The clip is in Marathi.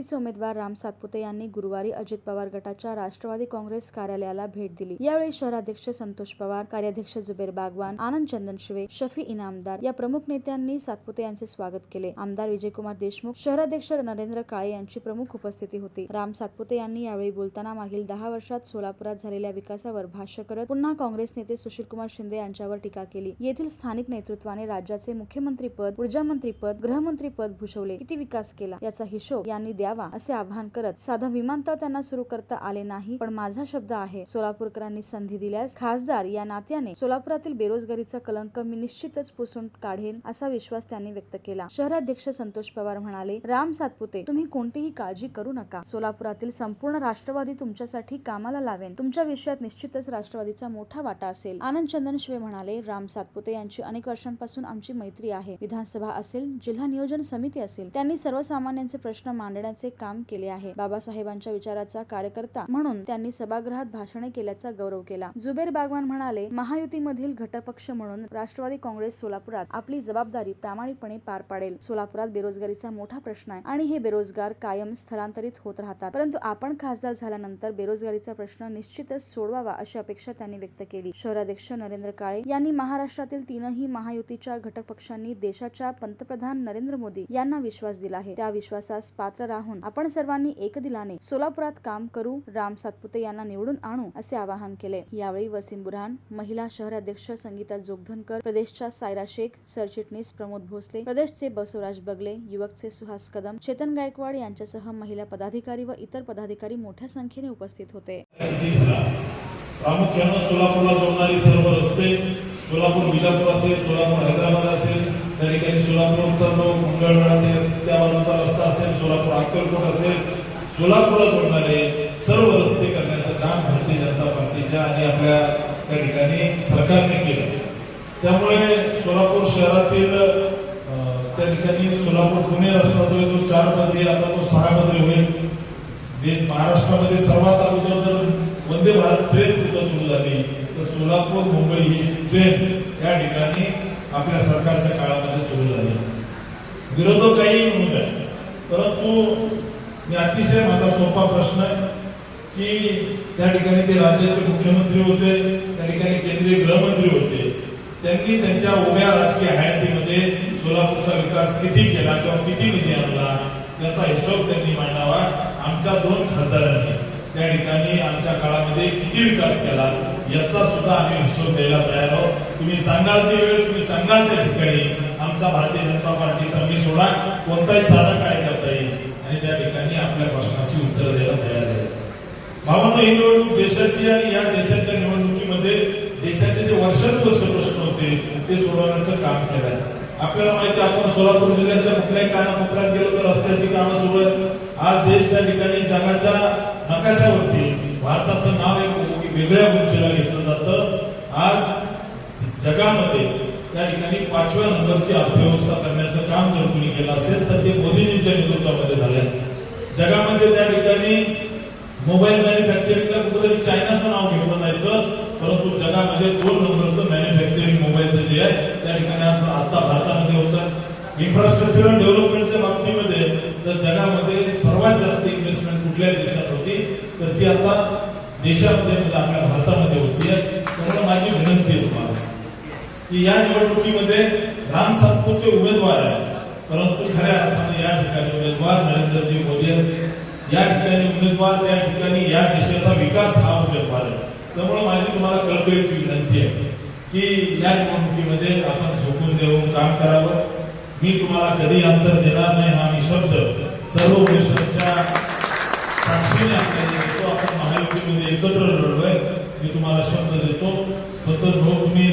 महायुतीचे उमेदवार राम सातपुते यांनी गुरुवारी अजित पवार गटाच्या राष्ट्रवादी काँग्रेस कार्यालयाला भेट दिली। यावेळी शहराध्यक्ष संतोष पवार, कार्याध्यक्ष जुबेर बागवान, आनंद चंदनशिवे, शफी इनामदार या प्रमुख नेत्यांनी सातपुते यांचे स्वागत केले। आमदार विजयकुमार देशमुख, शहराध्यक्ष नरेंद्र काळे यांची प्रमुख उपस्थिती होती। राम सातपुते यांनी यावेळी बोलताना मागील 10 वर्षात सोलापुरात झालेल्या विकासावर भाष्य करत पुन्हा काँग्रेस नेते सुशीलकुमार शिंदे यांच्यावर टीका केली। येथील स्थानिक नेतृत्वाने राज्याचे मुख्यमंत्रीपद, ऊर्जामंत्रीपद, गृहमंत्रीपद भूषवले, किती विकास केला याचा हिशोब यांनी द्यावा असे आवाहन करत साधं विमानतळ त्यांना सुरू करता आले नाही, पण माझा शब्द आहे, सोलापूरकरांनी संधी दिल्यास खासदार या नात्याने सोलापुरातील बेरोजगारीचा कलंक मी निश्चितच पुसून काढेन असा विश्वास त्यांनी व्यक्त केला। शहराध्यक्ष संतोष पवार म्हणाले, राम सातपुते, तुम्ही कोणतीही काळजी करू नका, सोलापुरातील संपूर्ण राष्ट्रवादी तुमच्यासाठी कामाला लावेन, तुमच्या विषयात निश्चितच राष्ट्रवादीचा मोठा वाटा असेल। आनंद चंदनशिवे म्हणाले, राम सातपुते यांची अनेक वर्षांपासून आमची मैत्री आहे, विधानसभा असेल, जिल्हा नियोजन समिती असेल, त्यांनी सर्वसामान्यांचे प्रश्न मांडण्याचे काम केले आहे। बाबासाहेबांच्या विचाराचा कार्यकर्ता म्हणून त्यांनी सभागृहात भाषणे केल्याचा गौरव केला। जुबेर बागवान म्हणाले, महायुतीमधील घटकपक्ष म्हणून राष्ट्रवादी काँग्रेस सोलापुरात आपली जबाबदारी प्रामाणिकपणे पार पाडेल। सोलापुरात बेरोजगारीचा मोठा प्रश्न आहे आणि हे बेरोजगार कायम स्थलांतरित होत राहतात, परंतु आपण खासदार झाल्यानंतर बेरोजगारीचा प्रश्न निश्चितच सोडवावा अशी अपेक्षा त्यांनी व्यक्त केली। शहराध्यक्ष नरेंद्र काळे यांनी महाराष्ट्रातील तीनही महायुतीच्या घटक पक्षांनी देशाच्या पंतप्रधान नरेंद्र मोदी यांना विश्वास दिला आहे, त्या विश्वासास पात्र राहून आपण सर्वांनी एकदिलाने सोलापुरात काम करू, राम सातपुते यांना निवडून आणू असे आवाहन केले। यावेळी वसीम बुरहान, महिला शहराध्यक्ष संगीता जोगधनकर, प्रदेशच्या सायरा शेख, सरचिटणीस प्रमोद भोसले, प्रदेशचे बसवराज बगले, युवकचे सुहास कदम, चेतन गायकवाड यांच्यासह महिला पदाधिकारी व इतर पदाधिकारी मोठ्या संख्येने उपस्थित होते। प्रामुख्याने सोलापूरला जोडणारी सर्व रस्ते, सोलापूर विजापूर असेल, सोलापूर हैदराबाद असेल, त्या ठिकाणी सोलापूरचा जो मंगळवेढा त्या बाजूचा रस्ता असेल, सोलापूर अक्कलकोट असेल, सोलापूरला जोडणारे सर्व रस्ते करण्याचं काम भारतीय जनता पार्टीच्या आणि आपल्या त्या ठिकाणी सरकारने केलं। त्यामुळे सोलापूर शहरातील त्या ठिकाणी सोलापूर पुणे रस्ता जो 4 पदरी आता तो 6 पदरी होईल। महाराष्ट्रामध्ये सर्वात अगोदर जर वंदे भारत ट्रेन कुठं सुरू झाली तर सोलापूर मुंबई ही ट्रेन या ठिकाणी आपल्या सरकारच्या काळामध्ये सुरू झाली। विरोधक काही म्हणू द्या, परंतु मी अतिशय माझा सोपा प्रश्न आहे की त्या ठिकाणी ते राज्याचे मुख्यमंत्री होते, त्या ठिकाणी केंद्रीय गृहमंत्री होते, त्यांनी त्यांच्या उभ्या राजकीय हयातीमध्ये सोलापूरचा विकास किती केला किंवा किती निधी आणला याचा हिशोब त्यांनी मांडावा। आमच्या 2 खासदारांनी त्या ठिकाणी आमच्या काळामध्ये किती विकास केला याचा सुद्धा आम्ही हिशोब द्यायला तयार आहोत। तुम्ही सांगाल ती वेळ, तुम्ही सांगाल त्या ठिकाणी आमचा भारतीय जनता पार्टीचा मी सोडा कोणताही साधा कार्यकर्ता येईल आणि त्या ठिकाणी आपल्या प्रश्नाची उत्तरं द्यायला तयार आहे। भावांनो, ही निवडणूक देशाची आणि या देशाच्या निवडणुकीमध्ये देशाचे जे वर्षानुवर्ष प्रश्न होते ते सोडवण्याचं काम केलंय। आपल्याला माहिती, आपण सोलापूर जिल्ह्याच्या कुठल्याही कानाकोपऱ्यात गेलो तर रस्त्याची कामं सुरू आहेत। आज देश त्या ठिकाणी जगाच्या नकाशावरती भारताचं नाव एक वेगळ्या उंचीला घेतलं जातं। आज जगामध्ये त्या ठिकाणी 5व्या नंबरची अर्थव्यवस्था करण्याचं काम जर कोणी केलं असेल तर ते मोदीजींच्या नेतृत्वामध्ये झालंय। जगामध्ये त्या ठिकाणी मोबाईल मॅन्युफॅक्चरिंगला कुठेतरी चायनाचं नाव घेतलं जायचं, परंतु जगामध्ये 2 नंबरचं मॅन्युफॅक्चरिंग मोबाईलचं जे आहे त्या ठिकाणी आता भारतामध्ये होतं। इन्फ्रास्ट्रक्चरल डेव्हलपमेंटच्या बाबतीमध्ये तर जगामध्ये सर्वात जास्त इन्व्हेस्टमेंट कुठल्या देशात होती तर ती आता देशामध्ये म्हणजे आपल्या भारतामध्ये होती। त्यामुळे माझी विनंती आहे तुम्हाला की या निवडणुकीमध्ये राम सातपुते उमेदवार आहे, परंतु खऱ्या अर्थाने या ठिकाणी उमेदवार नरेंद्रजी मोदी आहेत। या ठिकाणी उमेदवार त्या ठिकाणी या देशाचा विकास हा उमेदवार आहे। त्यामुळे माझी तुम्हाला कळकळीची विनंती आहे की या निवडणुकीमध्ये आपण झोकून देऊन काम करावं। मी तुम्हाला कधी अंतर देणार नाही हा मी शब्द सर्व गोष्टींच्या साक्षीने आपल्याला देतो। आपण महायुतीमध्ये एकत्र लढलोय, मी तुम्हाला शब्द देतो। संतोष भाऊ, तुम्ही